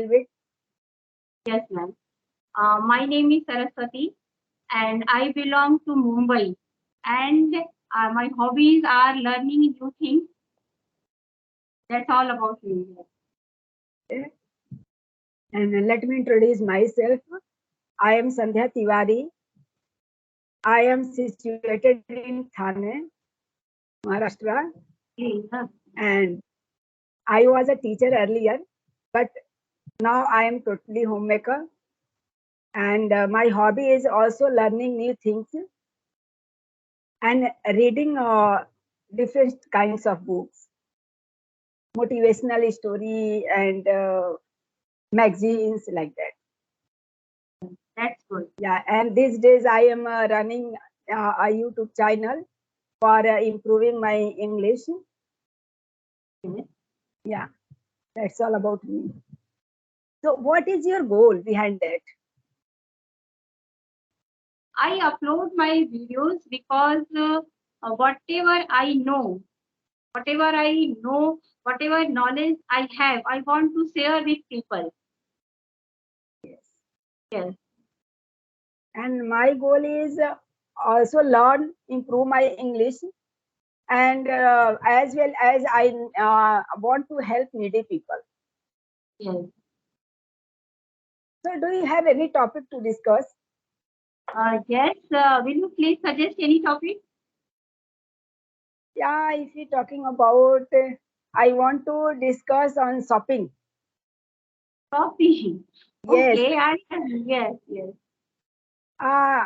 little bit? Yes, ma'am. My name is Saraswati, and I belong to Mumbai. And my hobbies are learning new things. That's all about me. Okay. And let me introduce myself. I am Sandhya Tiwari. I am situated in Thane, Maharashtra, Please, huh? and I was a teacher earlier, but now I am totally homemaker. And my hobby is also learning new things and reading different kinds of books, motivational story and magazines like that. That's good. Yeah, and these days I am running a YouTube channel for improving my English. Yes. Yeah, that's all about me. So, what is your goal behind that? I upload my videos because whatever I know, whatever knowledge I have, I want to share with people. Yes. Yes. And my goal is also learn, improve my English, and as well as I want to help needy people. Yes. So, do you have any topic to discuss? Yes. Will you please suggest any topic? Yeah, if you're talking about, I want to discuss on shopping. Coffee. Yes, Okay. Yes. Yes. uh,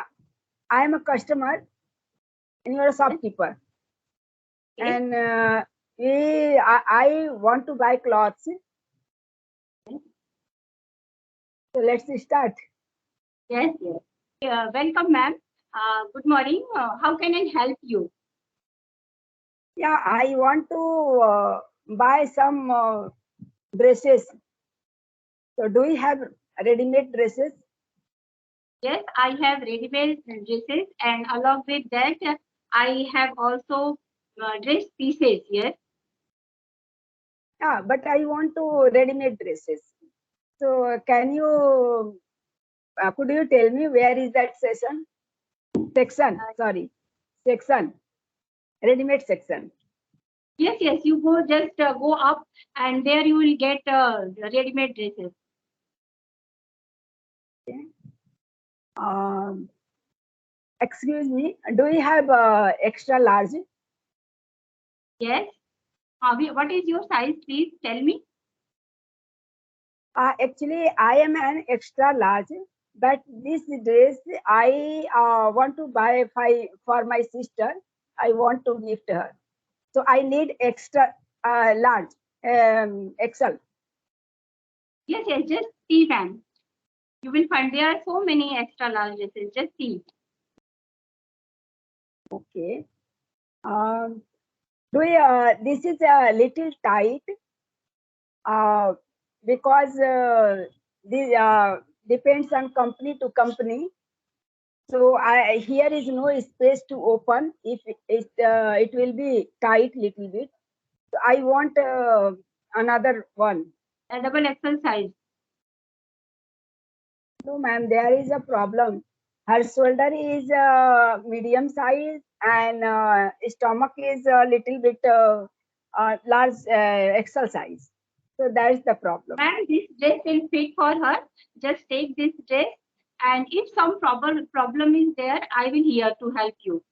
I am a customer in your Yes. shopkeeper, Okay. and I want to buy clothes. Yes. So let's start. Yes. Yes. Welcome, ma'am. Good morning. How can I help you? Yeah, I want to buy some dresses. So do you have ready-made dresses? Yes, I have ready-made dresses, and along with that, I have also dress pieces. Yes. Yeah, but I want to ready-made dresses. So can you could you tell me where is that session? Section, Uh, sorry, section, ready-made section. yes, yes. You just go up, and there you will get ready-made dresses. Okay. Um, Excuse me, do you have extra large? Yes. What is your size? Please tell me. Actually, I am an extra large, but this dress I want to buy for my sister. I want to gift her. So I need extra large, XL. Yes, yes. Just see, ma'am. You will find there are so many extra large dresses. Just see. Okay. Um, this is a little tight uh, because this depends on company to company. So here is no space to open. If it will be tight little bit. So I want another one. A double XL size. No, ma'am, there is a problem. Her shoulder is medium size and stomach is a little bit large XL size. So that is the problem. Ma'am, this dress will fit for her. Just take this dress, and if some problem is there, I will here to help you.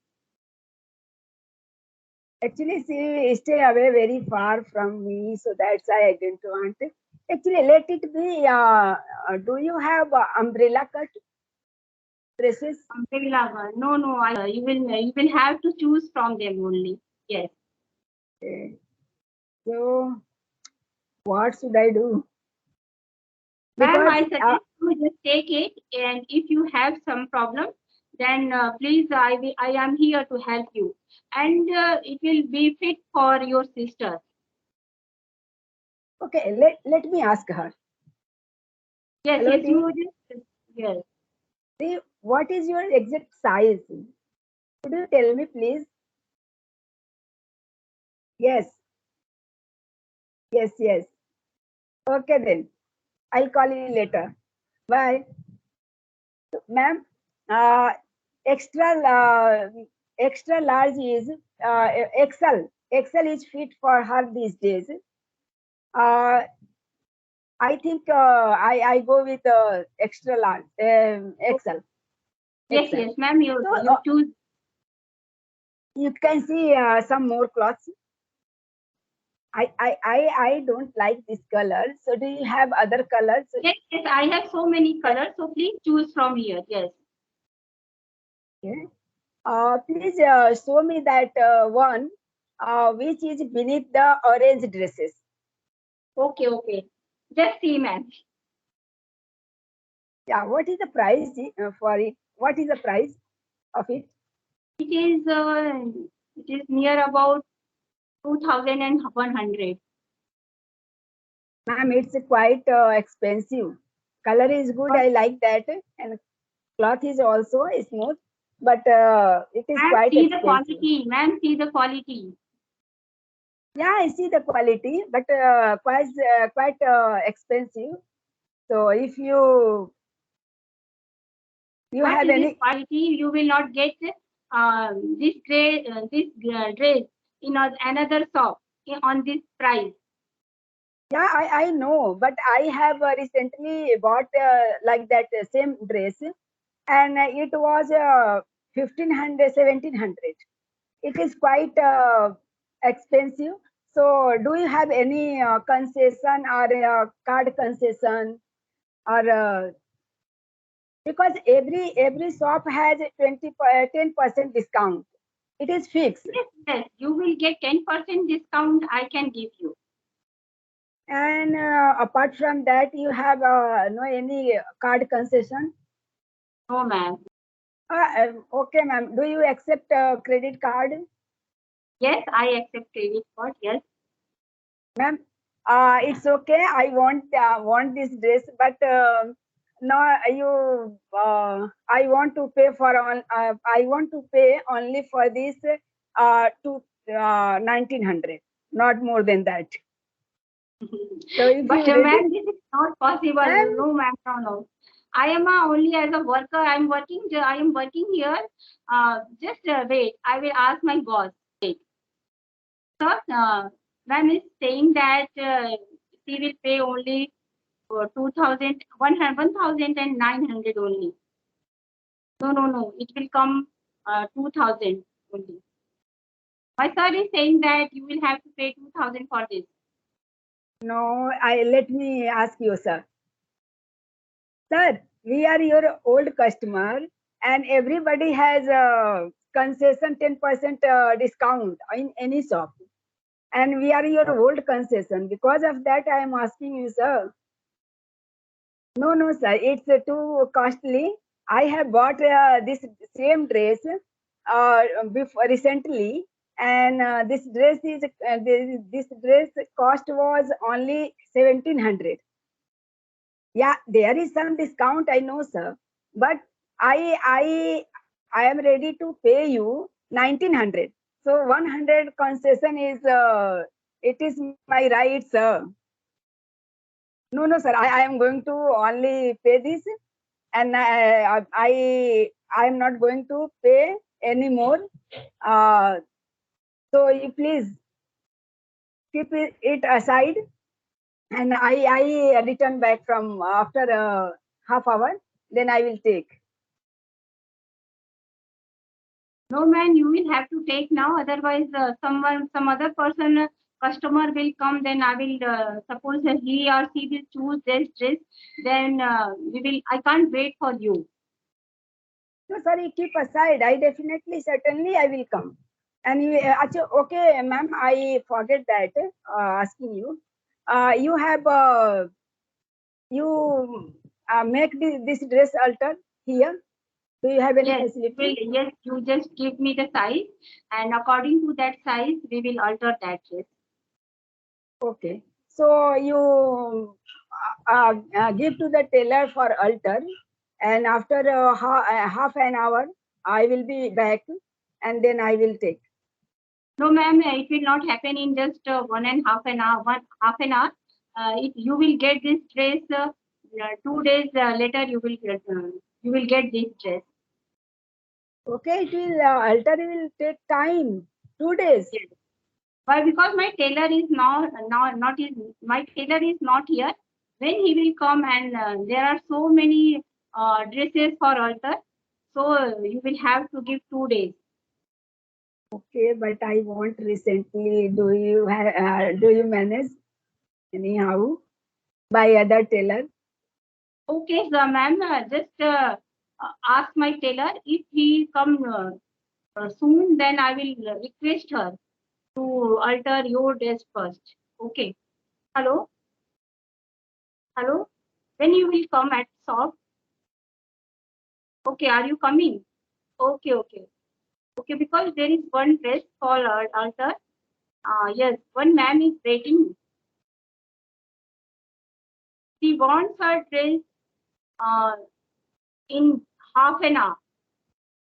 Actually, she stay away very far from me, so that's why I didn't want it. Actually, let it be. Do you have umbrella cut dresses? Umbrella one. No, no. You will have to choose from them only. Yes. Okay. So what should I do? Ma'am, Because I suggest you just take it, and if you have some problem, then please, I am here to help you, and it will be fit for your sister. okay, let me ask her. Yes, Hello, yes, dear. you just yes. See, what is your exact size? Could you tell me, please? Yes, yes, yes. Okay, then. I'll call you later. Bye. Ma'am, uh, extra extra large is XL. XL is fit for her these days. Uh, I think I go with extra large, XL. Yes, XL. yes, ma'am. You So you choose. you can see some more cloths. I don't like this color. So do you have other colors? Yes, yes. I have so many colors. So please choose from here. Yes. Okay. Please show me that one which is beneath the orange dresses. Okay, okay. Just see, ma'am. Yeah, what is the price for it? What is the price of it? It is near about 2,100. Ma'am, it's quite expensive. Color is good, But I like that, and cloth is also smooth, but it is ma'am, quite see the expensive. quality. Ma'am, see the quality. Yeah, I see the quality, but quite expensive. So if you But have in this any, quality, you will not get this dress in another shop on this price. yeah, I know, but I have recently bought like that same dress, and it was 1500, 1700. It is quite expensive. So, do you have any concession or card concession or because every shop has a 10% discount. It is fixed. Yes, yes, you will get 10% discount. I can give you. And apart from that, you have no any card concession. No, ma'am. Okay, ma'am. Do you accept credit card, Yes, I accept credit card. Yes. ma'am? It's okay. I want this dress, but no, you. I want to pay for on. I want to pay only for this to 1900, not more than that. So if But you ready, ma'am, this is not possible. ma'am, No, ma'am, no, no. I am only as a worker. I am working here. Just wait. I will ask my boss. Wait. So, ma'am is saying that she will pay only 2,000, 1,900 only. No, no, no. It will come 2,000 only. My sir is saying that you will have to pay 2,000 for this. no. I let me ask you, sir. Sir, we are your old customer, and everybody has a concession 10% discount in any shop. And we are your old concession. Because of that, I am asking you, sir. No, no, sir. It's too costly. I have bought this same dress before recently, and this dress cost was only 1700. Yeah, there is some discount, I know, sir, but I am ready to pay you 1900. So 100 concession is it is my right, sir. No, no, sir. I am going to only pay this, and I am not going to pay any more. Uh, so you please keep it aside, and I return back from after a half hour. Then I will take. No, man, you will have to take now. Otherwise, some other person, customer will come. Then I will suppose that he or she will choose this dress. Then we will. I can't wait for you. No, sorry, keep aside. I definitely, certainly, I will come. And you, okay, ma'am, I forget that asking you. You have you make this dress alter here. Do you have any Yes, you facility? will. Yes, you just give me the size, and according to that size, we will alter that dress. Okay. So you give to the tailor for alter, and after half an hour, I will be back, and then I will take. No, ma'am, it will not happen in just 1.5 an hour. Half an hour. If you will get this dress 2 days later you will get this dress. Okay, it will alter will take time. 2 days. Yes. Why? Because my tailor is not is my tailor is not here. When he will come and there are so many dresses for altar, so you will have to give 2 days. Okay, but I want recently. Do you manage anyhow by other tailor? Okay, so ma'am, just ask my tailor if he come soon. Then I will request her to alter your dress first. Okay. Hello, hello. When you will come at shop? Okay, are you coming? Okay, okay. Okay, because there is one dress for altar. Yes, one man is waiting. She wants her dress uh, in half an hour.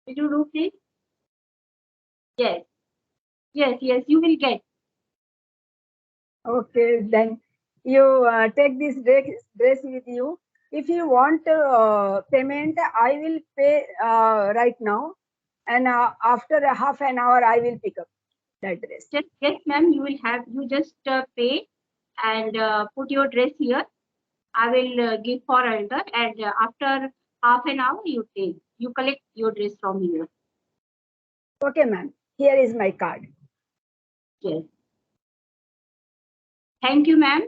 Will you do please? Yes, yes, yes, you will get. Okay, then you take this dress with you. If you want payment, I will pay right now, and after a half an hour, I will pick up that dress. Just yes, ma'am, you will have, you just pay and put your dress here. I will give for altar and after half an hour you collect your dress from here. Okay, ma'am. Here is my card. Yes. Thank you, ma'am.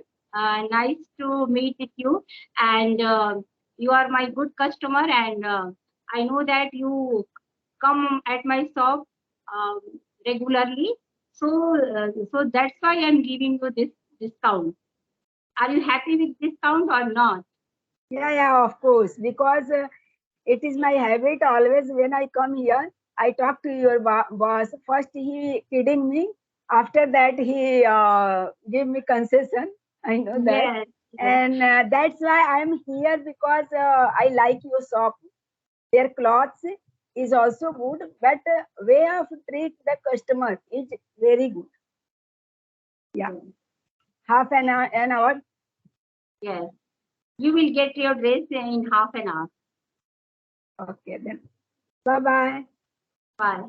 Nice to meet with you. And you are my good customer. And I know that you come at my shop um, regularly. So that's why I'm giving you this discount. Are you happy with discount or not? Yeah, of course. Because it is my habit always when I come here, I talk to your boss. First, he kidding me. After that, he give me concession. I know that. Yes, yes, And that's why I'm here because I like your shop. Their clothes is also good, but way of treat the customer is very good. Yeah, yes. half an hour. Yes. You will get your dress in half an hour. Okay, then. Bye bye. Bye.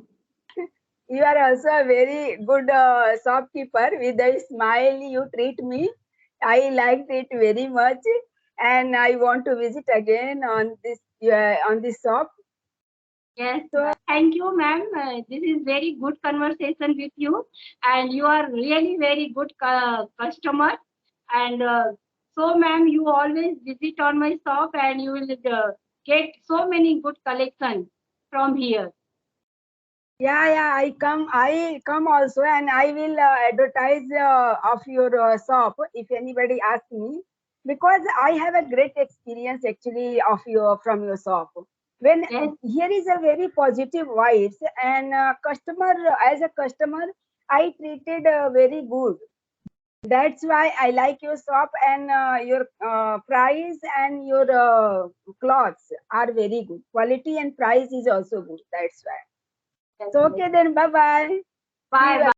You are also a very good shopkeeper. With a smile, you treat me. I liked it very much, and I want to visit again on this shop. Yes, So thank you, ma'am. This is very good conversation with you, and you are really very good customer. And so, ma'am, you always visit on my shop, and you will get so many good collection from here. yeah, I come also, and I will advertise of your shop if anybody asks me, because I have a great experience actually of your from your shop. When Yes, here is a very positive vibes, and customer as a customer, I treated very good. That's why I like your shop, and your price and your clothes are very good. Quality and price is also good. That's why. yes, So yes. okay then, bye bye. See Bye, you bye.